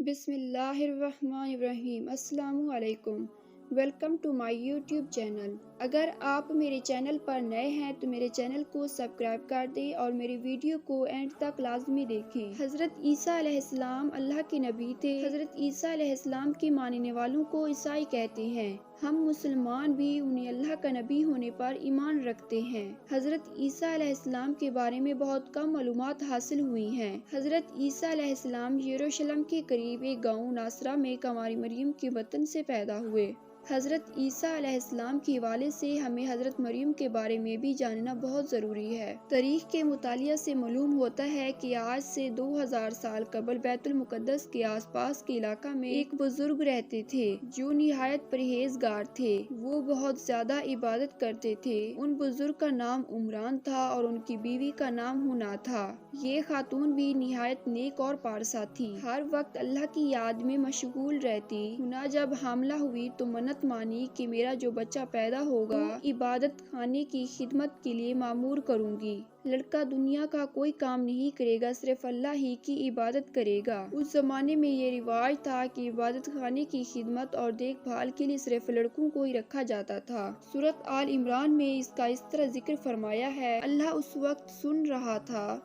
بسم اللہ الرحمن الرحیم۔ السلام علیکم۔ Welcome to my YouTube channel. اگر آپ میرے چینل پر نئے ہیں تو میرے چینل کو سبسکرائب کر دیں اور میری ویڈیو کو اینڈ تک لازمی دیکھیں۔ حضرت عیسیٰ علیہ السلام اللہ کے نبی تھے۔ حضرت عیسیٰ علیہ السلام کے ماننے والوں کو عیسائی کہتے ہیں۔ ہم مسلمان بھی انہیں اللہ کا نبی ہونے پر ایمان رکھتے ہیں۔ حضرت عیسیٰ علیہ السلام کے بارے میں بہت کم معلومات حاصل ہوئی ہیں۔ حضرت عیسیٰ علیہ السلام یروشلم کے قریب ایک گاؤں ناصرہ میں کنواری مریم کے بطن سے پیدا ہوئے۔ حضرت عیسیٰ علیہ السلام کے حوالے سے ہمیں حضرت مریم کے بارے میں بھی جاننا بہت ضروری ہے۔ تاریخ کے مطالعہ سے معلوم ہوتا ہے کہ آج سے 2000 سال قبل بیت المقدس کے آس پاس کے علاقہ میں ایک بزرگ رہتے تھے جو نہایت پرہیزگار تھے۔ وہ بہت زیادہ عبادت کرتے تھے۔ ان بزرگ کا نام عمران تھا اور ان کی بیوی کا نام حنا تھا۔ یہ خاتون بھی نہایت نیک اور پارسا تھی۔ ہر وقت اللہ کی یاد میں مشغول رہتی۔ حنا جب حاملہ ہوئی تو منت مانی کہ میرا جو بچہ پیدا ہوگا عبادت خانے کی خدمت کے لیے معمور کروں گی۔ لڑکا دنیا کا کوئی کام نہیں کرے گا، صرف اللہ ہی کی عبادت کرے گا۔ اس زمانے میں یہ رواج تھا کہ عبادت خانے کی خدمت اور دیکھ بھال کے لیے صرف لڑکوں کو ہی رکھا جاتا تھا۔ سورۃ آل عمران میں اس کا اس طرح ذکر فرمایا ہے۔ اللہ اس وقت سن رہا تھا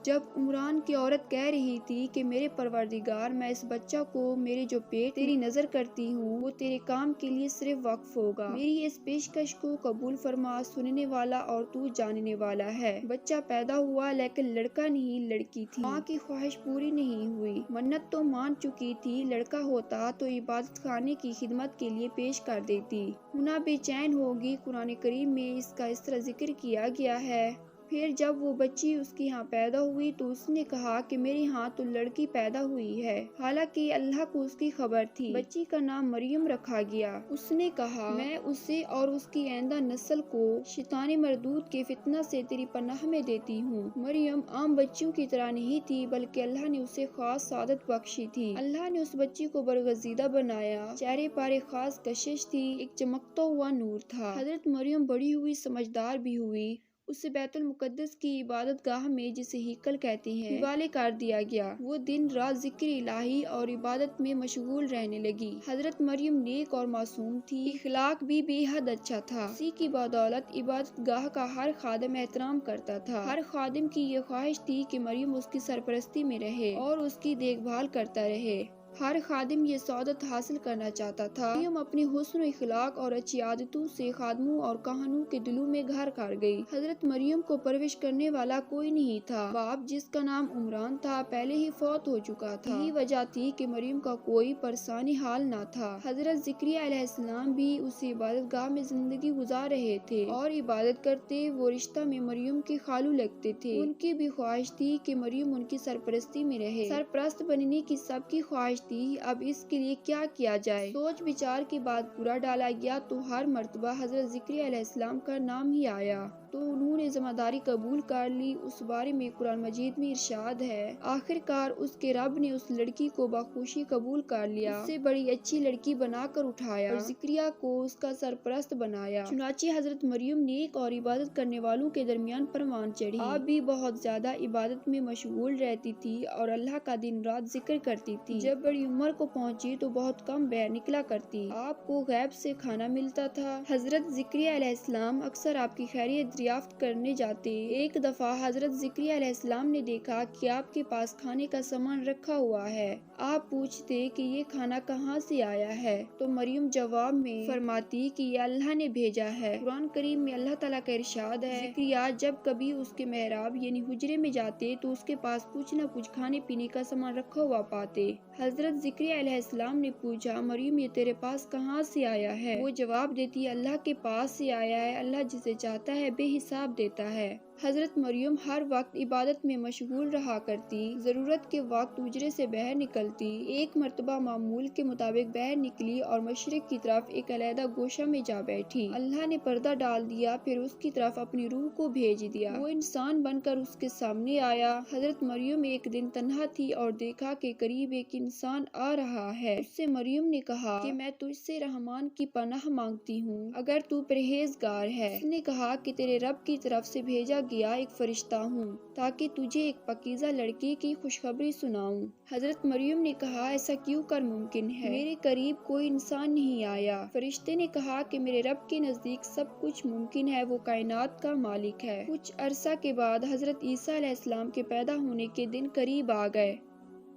جب عمران کی عورت کہہ رہی تھی کہ میرے پروردگار، میں اس بچہ کو میرے جو پیٹ تیری نظر کرتی ہوں وہ تیرے کام کے لیے صرف وقف ہوگا۔ میری اس پیشکش کو قبول فرما، سننے والا اور تو جاننے والا ہے۔ بچہ پیدا ہوا لیکن لڑکا نہیں لڑکی تھی۔ ماں کی خواہش پوری نہیں ہوئی۔ منت تو مان چکی تھی، لڑکا ہوتا تو عبادت خانے کی خدمت کے لیے پیش کر دیتی۔ حنا بے چین ہوگی۔ قرآن کریم میں اس کا اس طرح ذکر کیا گیا ہے۔ پھر جب وہ بچی اس کے ہاں پیدا ہوئی تو اس نے کہا کہ میرے ہاں تو لڑکی پیدا ہوئی ہے، حالانکہ اللہ کو اس کی خبر تھی۔ بچی کا نام مریم رکھا گیا۔ اس نے کہا، میں اسے اور اس کی آئندہ نسل کو شیطان مردود کے فتنہ سے تیری پناہ میں دیتی ہوں۔ مریم عام بچیوں کی طرح نہیں تھی بلکہ اللہ نے اسے خاص سعادت بخشی تھی۔ اللہ نے اس بچی کو برگزیدہ بنایا۔ چہرے پر ایک خاص کشش تھی، ایک چمکتا ہوا نور تھا۔ حضرت مریم بڑی ہوئی، سمجھدار بھی ہوئی۔ اسے بیت المقدس کی عبادت گاہ میں، جسے ہیکل کہتے ہیں، حوالے کر دیا گیا۔ وہ دن رات ذکر الہی اور عبادت میں مشغول رہنے لگی۔ حضرت مریم نیک اور معصوم تھی، اخلاق بھی بے حد اچھا تھا۔ اسی کی بدولت عبادت گاہ کا ہر خادم احترام کرتا تھا۔ ہر خادم کی یہ خواہش تھی کہ مریم اس کی سرپرستی میں رہے اور اس کی دیکھ بھال کرتا رہے۔ ہر خادم یہ سعادت حاصل کرنا چاہتا تھا۔ مریم اپنی حسن و اخلاق اور اچھی عادتوں سے خادموں اور کہنوں کے دلوں میں گھر کر گئی۔ حضرت مریم کو پرورش کرنے والا کوئی نہیں تھا۔ باپ، جس کا نام عمران تھا، پہلے ہی فوت ہو چکا تھا۔ یہی وجہ تھی کہ مریم کا کوئی پرسانی حال نہ تھا۔ حضرت زکریا علیہ السلام بھی اسی عبادت گاہ میں زندگی گزار رہے تھے اور عبادت کرتے۔ وہ رشتہ میں مریم کے خالو لگتے تھے۔ ان کی بھی خواہش تھی کہ مریم ان کی سرپرستی میں رہے۔ سرپرست بننے کی سب کی خواہش تھی، اب اس کے لیے کیا کیا جائے؟ سوچ بچار کے بعد پورا ڈالا گیا تو ہر مرتبہ حضرت زکریا علیہ السلام کا نام ہی آیا تو انہوں نے ذمہ داری قبول کر لی۔ اس بارے میں قرآن مجید میں ارشاد ہے، آخر کار اس کے رب نے اس لڑکی کو بخوشی قبول کر لیا، اس سے بڑی اچھی لڑکی بنا کر اٹھایا اور زکریا کو اس کا سرپرست بنایا۔ چنانچہ حضرت مریم نیک اور عبادت کرنے والوں کے درمیان پروان چڑھی۔ آپ بھی بہت زیادہ عبادت میں مشغول رہتی تھی اور اللہ کا دن رات ذکر کرتی تھی۔ جب بڑی عمر کو پہنچی تو بہت کم باہر نکلا کرتی۔ آپ کو غیب سے کھانا ملتا تھا۔ حضرت زکریا علیہ السلام اکثر آپ کی خیریت دریافت کرنے جاتے۔ ایک دفعہ حضرت زکریا علیہ السلام نے دیکھا کہ آپ کے پاس کھانے کا سامان رکھا ہوا ہے۔ آپ پوچھتے کہ یہ کھانا کہاں سے آیا ہے تو مریم جواب میں فرماتی کہ یہ اللہ نے بھیجا ہے۔ قرآن کریم میں اللہ تعالیٰ کا ارشاد ہے، زکریا جب کبھی اس کے محراب یعنی حجرے میں جاتے تو اس کے پاس کچھ نہ کچھ کھانے پینے کا سامان رکھا ہوا پاتے۔ حضرت زکریا علیہ السلام نے پوچھا، مریم یہ تیرے پاس کہاں سے آیا ہے؟ وہ جواب دیتی، اللہ کے پاس سے آیا ہے، اللہ جسے چاہتا ہے بے حساب دیتا ہے۔ حضرت مریم ہر وقت عبادت میں مشغول رہا کرتی۔ ضرورت کے وقت حجرے سے باہر نکلتی۔ ایک مرتبہ معمول کے مطابق باہر نکلی اور مشرق کی طرف ایک علیحدہ گوشہ میں جا بیٹھی۔ اللہ نے پردہ ڈال دیا، پھر اس کی طرف اپنی روح کو بھیج دیا۔ وہ انسان بن کر اس کے سامنے آیا۔ حضرت مریم ایک دن تنہا تھی اور دیکھا کہ قریب ایک انسان آ رہا ہے۔ اس سے مریم نے کہا کہ میں تجھ سے رحمان کی پناہ مانگتی ہوں، اگر تو پرہیزگار ہے۔ اس نے کہا کہ تیرے رب کی طرف سے بھیجا گیا ایک فرشتہ ہوں تاکہ تجھے ایک پاکیزہ لڑکے کی خوشخبری سناؤں۔ حضرت مریم نے کہا ایسا کیوں کر ممکن ہے؟ میرے قریب کوئی انسان نہیں آیا۔ فرشتے نے کہا کہ میرے رب کے نزدیک سب کچھ ممکن ہے، وہ کائنات کا مالک ہے۔ کچھ عرصہ کے بعد حضرت عیسیٰ علیہ السلام کے پیدا ہونے کے دن قریب آ گئے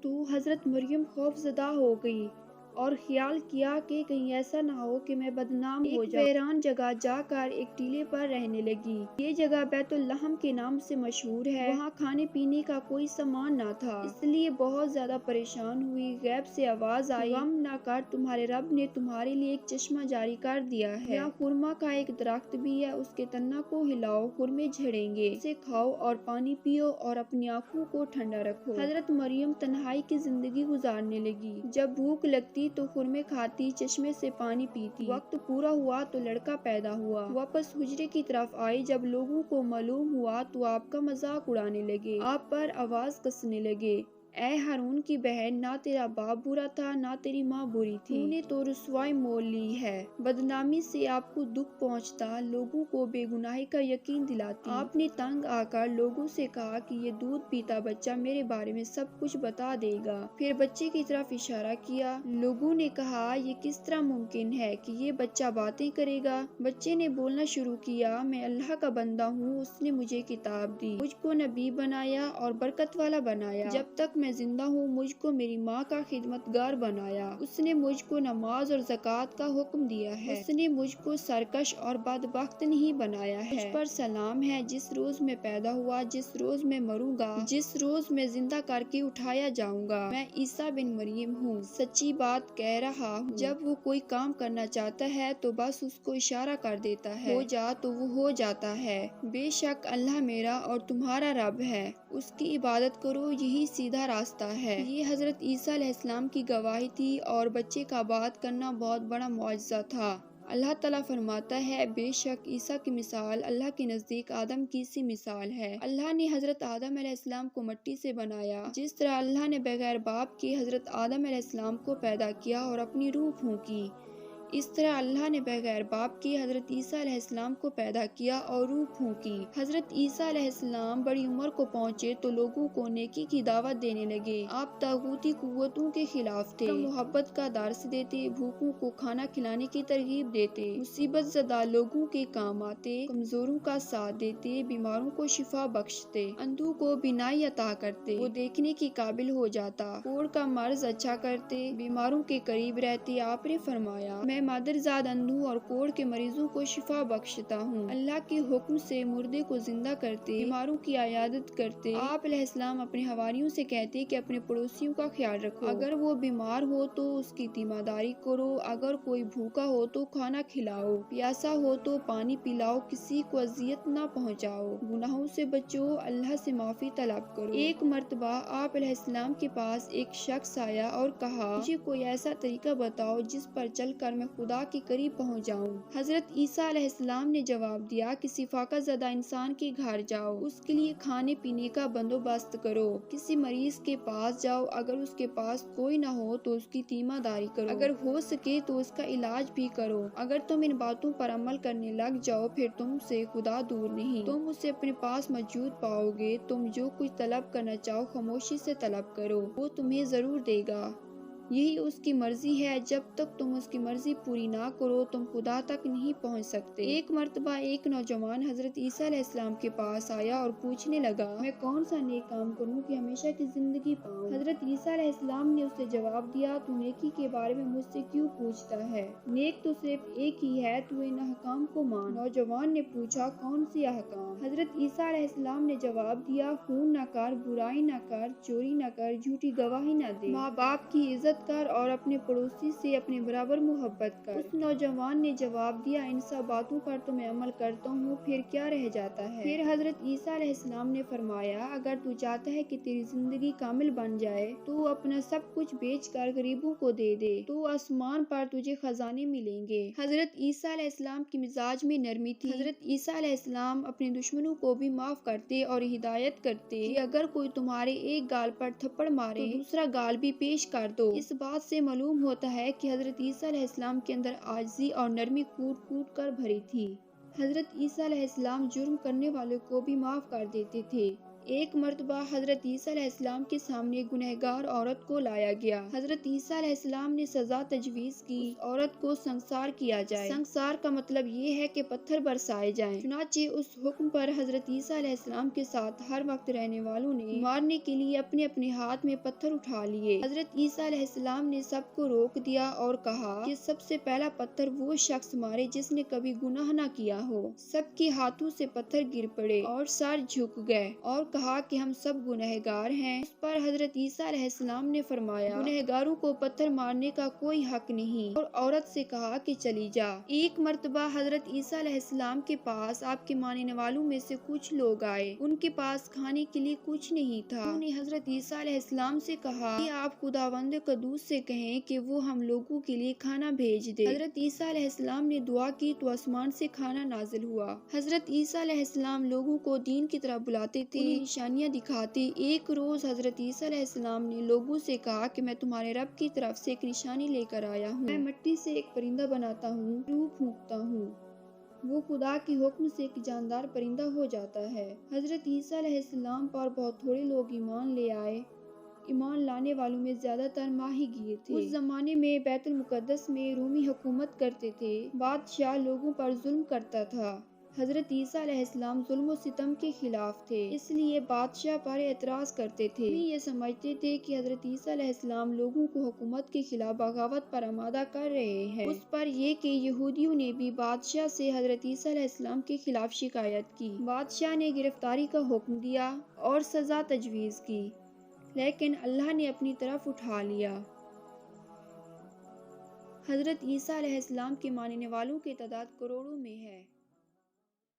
تو حضرت مریم خوف زدہ ہو گئی اور خیال کیا کہ کہیں ایسا نہ ہو کہ میں بدنام ہو جاؤں۔ ایک ویران جگہ جا کر ایک ٹیلے پر رہنے لگی۔ یہ جگہ بیت الحم کے نام سے مشہور ہے۔ وہاں کھانے پینے کا کوئی سامان نہ تھا، اس لیے بہت زیادہ پریشان ہوئی۔ غیب سے آواز آئی، غم نہ کر، تمہارے رب نے تمہارے لیے ایک چشمہ جاری کر دیا ہے۔ یہاں خرما کا ایک درخت بھی ہے، اس کے تنوں کو ہلاؤ، خرمے جھڑیں گے، اسے کھاؤ اور پانی پیو اور اپنی آنکھوں کو ٹھنڈا رکھو۔ حضرت مریم تنہائی کی زندگی گزارنے لگی۔ جب بھوک لگتی تو خرمے کھاتی، چشمے سے پانی پیتی۔ وقت پورا ہوا تو لڑکا پیدا ہوا۔ واپس حجرے کی طرف آئی، جب لوگوں کو معلوم ہوا تو آپ کا مذاق اڑانے لگے، آپ پر آواز کسنے لگے۔ اے ہارون کی بہن، نہ تیرا باپ برا تھا نہ تیری ماں بری تھی، تو نے تو رسوائی مول لی ہے۔ بدنامی سے آپ کو دکھ پہنچتا، لوگوں کو بے گناہی کا یقین دلاتی۔ آپ نے تنگ آ کر لوگوں سے کہا کہ یہ دودھ پیتا بچہ میرے بارے میں سب کچھ بتا دے گا۔ پھر بچے کی طرف اشارہ کیا۔ لوگوں نے کہا یہ کس طرح ممکن ہے کہ یہ بچہ باتیں کرے گا؟ بچے نے بولنا شروع کیا، میں اللہ کا بندہ ہوں، اس نے مجھے کتاب دی، مجھ کو نبی بنایا اور برکت والا بنایا۔ جب تک میں زندہ ہوں مجھ کو میری ماں کا خدمتگار بنایا۔ اس نے مجھ کو نماز اور زکوٰۃ کا حکم دیا ہے۔ اس نے مجھ کو سرکش اور بدبخت نہیں بنایا ہے۔ مجھ پر سلام ہے جس روز میں پیدا ہوا، جس روز میں مروں گا، جس روز میں زندہ کر کے اٹھایا جاؤں گا۔ میں عیسیٰ بن مریم ہوں، سچی بات کہہ رہا ہوں۔ جب وہ کوئی کام کرنا چاہتا ہے تو بس اس کو اشارہ کر دیتا ہے، ہو جا تو وہ ہو جاتا ہے۔ بے شک اللہ میرا اور تمہارا رب ہے، اس کی عبادت کرو، یہی سیدھا راستہ ہے۔ یہ حضرت عیسیٰ علیہ السلام کی گواہی تھی اور بچے کا بات کرنا بہت بڑا معجزہ تھا۔ اللہ تعالیٰ فرماتا ہے، بے شک عیسیٰ کی مثال اللہ کے نزدیک آدم کی سی مثال ہے۔ اللہ نے حضرت آدم علیہ السلام کو مٹی سے بنایا، جس طرح اللہ نے بغیر باپ کے حضرت آدم علیہ السلام کو پیدا کیا اور اپنی روح پھونکی، اس طرح اللہ نے بغیر باپ کے حضرت عیسیٰ علیہ السلام کو پیدا کیا اور روح پھونکی۔ حضرت عیسیٰ علیہ السلام بڑی عمر کو پہنچے تو لوگوں کو نیکی کی دعوت دینے لگے۔ آپ طاغوتی قوتوں کے خلاف تھے، محبت کا درس دیتے، بھوکوں کو کھانا کھلانے کی ترغیب دیتے، مصیبت زدہ لوگوں کے کام آتے، کمزوروں کا ساتھ دیتے، بیماروں کو شفا بخشتے، اندھوں کو بینائی عطا کرتے، وہ دیکھنے کے قابل ہو جاتا، کوڑ کا مرض اچھا کرتے، بیماروں کے قریب رہتے۔ آپ نے فرمایا، میں مادرزاد اندھوں اور کوڑ کے مریضوں کو شفا بخشتا ہوں۔ اللہ کے حکم سے مردے کو زندہ کرتے، بیماروں کی عیادت کرتے۔ آپ علیہ السلام اپنے حواریوں سے کہتے کہ اپنے پڑوسیوں کا خیال رکھو، اگر وہ بیمار ہو تو اس کی تیمارداری کرو، اگر کوئی بھوکا ہو تو کھانا کھلاؤ، پیاسا ہو تو پانی پلاؤ، کسی کو اذیت نہ پہنچاؤ، گناہوں سے بچو، اللہ سے معافی طلب کرو۔ ایک مرتبہ آپ علیہ السلام کے پاس ایک شخص آیا اور کہا، مجھے کوئی ایسا طریقہ بتاؤ جس پر چل کر میں خدا کے قریب پہنچ جاؤں۔ حضرت عیسیٰ علیہ السلام نے جواب دیا، کسی فاقہ زدہ انسان کے گھر جاؤ، اس کے لیے کھانے پینے کا بندوبست کرو، کسی مریض کے پاس جاؤ، اگر اس کے پاس کوئی نہ ہو تو اس کی تیمارداری کرو، اگر ہو سکے تو اس کا علاج بھی کرو۔ اگر تم ان باتوں پر عمل کرنے لگ جاؤ پھر تم سے خدا دور نہیں، تم اسے اپنے پاس موجود پاؤ گے۔ تم جو کچھ طلب کرنا چاہو خاموشی سے طلب کرو، وہ تمہیں ضرور دے گا، یہی اس کی مرضی ہے۔ جب تک تم اس کی مرضی پوری نہ کرو تم خدا تک نہیں پہنچ سکتے۔ ایک مرتبہ ایک نوجوان حضرت عیسیٰ علیہ السلام کے پاس آیا اور پوچھنے لگا، میں کون سا نیک کام کروں کہ ہمیشہ کی زندگی پاؤں؟ حضرت عیسیٰ علیہ السلام نے اسے جواب دیا، تو نیکی کے بارے میں مجھ سے کیوں پوچھتا ہے؟ نیک تو صرف ایک ہی ہے، تو ان احکام کو مان۔ نوجوان نے پوچھا، کون سی احکام؟ حضرت عیسیٰ علیہ السلام نے جواب دیا، خون نہ کر، برائی نہ کر، چوری نہ کر، جھوٹی گواہی نہ دے، ماں باپ کی عزت کر اور اپنے پڑوسی سے اپنے برابر محبت کر۔ اس نوجوان نے جواب دیا، ان سب باتوں پر تو میں عمل کرتا ہوں، پھر کیا رہ جاتا ہے؟ پھر حضرت عیسیٰ علیہ السلام نے فرمایا، اگر تو چاہتا ہے کہ تیری زندگی کامل بن جائے تو اپنا سب کچھ بیچ کر غریبوں کو دے دے، تو آسمان پر تجھے خزانے ملیں گے۔ حضرت عیسیٰ علیہ السلام کی مزاج میں نرمی تھی۔ حضرت عیسیٰ علیہ السلام اپنے دشمنوں کو بھی معاف کرتے اور ہدایت کرتے کہ اگر کوئی تمہارے ایک گال پر تھپڑ مارے تو دوسرا گال بھی پیش کر دو۔ اس بات سے معلوم ہوتا ہے کہ حضرت عیسیٰ علیہ السلام کے اندر عاجزی اور نرمی کوٹ کوٹ کر بھری تھی۔ حضرت عیسیٰ علیہ السلام جرم کرنے والوں کو بھی معاف کر دیتے تھے۔ ایک مرتبہ حضرت عیسیٰ علیہ السلام کے سامنے گنہگار عورت کو لایا گیا۔ حضرت عیسیٰ علیہ السلام نے سزا تجویز کی، اس عورت کو سنگسار کیا جائے۔ سنگسار کا مطلب یہ ہے کہ پتھر برسائے جائیں۔ چنانچہ اس حکم پر حضرت عیسیٰ علیہ السلام کے ساتھ ہر وقت رہنے والوں نے مارنے کے لیے اپنے اپنے ہاتھ میں پتھر اٹھا لیے۔ حضرت عیسیٰ علیہ السلام نے سب کو روک دیا اور کہا کہ سب سے پہلا پتھر وہ شخص مارے جس نے کبھی گناہ نہ کیا ہو۔ سب کے ہاتھوں سے پتھر گر پڑے اور سر جھک گئے اور کہا کہ ہم سب گنہگار ہیں۔ اس پر حضرت عیسیٰ علیہ السلام نے فرمایا گنہگاروں کو پتھر مارنے کا کوئی حق نہیں، اور عورت سے کہا کہ چلی جا۔ ایک مرتبہ حضرت عیسیٰ علیہ السلام کے پاس آپ کے ماننے والوں میں سے کچھ لوگ آئے۔ ان کے پاس کھانے کے لیے کچھ نہیں تھا۔ انہوں نے حضرت عیسیٰ علیہ السلام سے کہا کہ آپ خداوند قدوس سے کہیں کہ وہ ہم لوگوں کے لیے کھانا بھیج دے۔ حضرت عیسیٰ علیہ السلام نے دعا کی تو آسمان سے کھانا نازل ہوا۔ حضرت عیسیٰ علیہ السلام لوگوں کو دین کی طرف بلاتے تھے، انہیں نشانیاں دکھاتے۔ ایک روز حضرت عیسیٰ علیہ السلام نے لوگوں سے کہا کہ میں تمہارے رب کی طرف سے ایک نشانی لے کر آیا ہوں۔ میں مٹی سے ایک پرندہ بناتا ہوں، روح پھونکتا ہوں، وہ خدا کے حکم سے ایک جاندار پرندہ ہو جاتا ہے۔ حضرت عیسیٰ علیہ السلام پر بہت تھوڑے لوگ ایمان لے آئے۔ ایمان لانے والوں میں زیادہ تر ماہی گیر تھے۔ اس زمانے میں بیت المقدس میں رومی حکومت کرتے تھے۔ بادشاہ لوگوں پر ظلم کرتا تھا۔ حضرت عیسیٰ علیہ السلام ظلم و ستم کے خلاف تھے، اس لیے بادشاہ پر اعتراض کرتے تھے۔ وہ یہ سمجھتے تھے کہ حضرت عیسیٰ علیہ السلام لوگوں کو حکومت کے خلاف بغاوت پر آمادہ کر رہے ہیں۔ اس پر یہ کہ یہودیوں نے بھی بادشاہ سے حضرت عیسیٰ علیہ السلام کے خلاف شکایت کی۔ بادشاہ نے گرفتاری کا حکم دیا اور سزا تجویز کی، لیکن اللہ نے اپنی طرف اٹھا لیا۔ حضرت عیسیٰ علیہ السلام کے ماننے والوں کی تعداد کروڑوں میں ہے۔